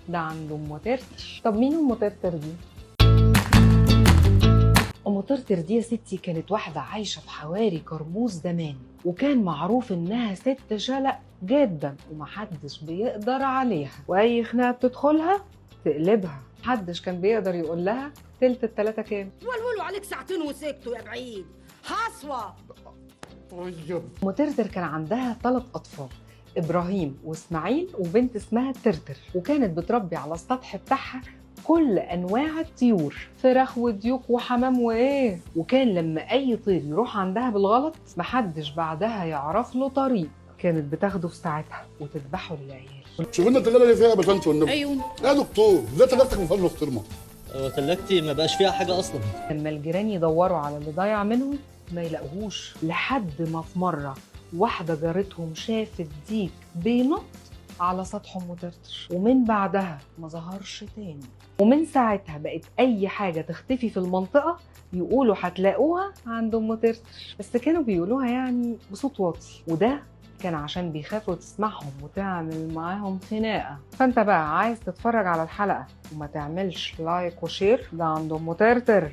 ده عند ام ترتر. طب مين ام ترتر دي؟ ام ترتر دي يا ستي كانت واحده عايشه في حواري كرموز زمان، وكان معروف انها ست شلق جدا ومحدش بيقدر عليها، واي خناقه بتدخلها تقلبها. محدش كان بيقدر يقول لها تلت التلاته كام. ولولوا عليك ساعتين وسكتوا يا بعيد. حصوه. ام ترتر كان عندها 3 اطفال، ابراهيم واسماعيل وبنت اسمها ترتر، وكانت بتربي على السطح بتاعها كل انواع الطيور، فراخ وديوك وحمام وايه. وكان لما اي طير يروح عندها بالغلط محدش بعدها يعرف له طريق، كانت بتاخده في ساعتها وتذبحه للعيال. شوف لنا التلاجه اللي فيها يا باشمهندس والنبي. ايوه يا دكتور ازاي تلاجتك مفيهاش بسطرمه؟ تلاجتي ما بقاش فيها حاجه اصلا. لما الجيران يدوروا على اللي ضايع منهم ما يلاقوهوش، لحد ما في مره واحده جارتهم شافت ديك بينط على سطح ام ترتر، ومن بعدها ما ظهرش تاني. ومن ساعتها بقت اي حاجه تختفي في المنطقه يقولوا هتلاقوها عند ام ترتر، بس كانوا بيقولوها يعني بصوت واطي، وده كان عشان بيخافوا تسمعهم وتعمل معاهم خناقه. فانت بقى عايز تتفرج على الحلقه وما تعملش لايك وشير، ده عند ام ترتر.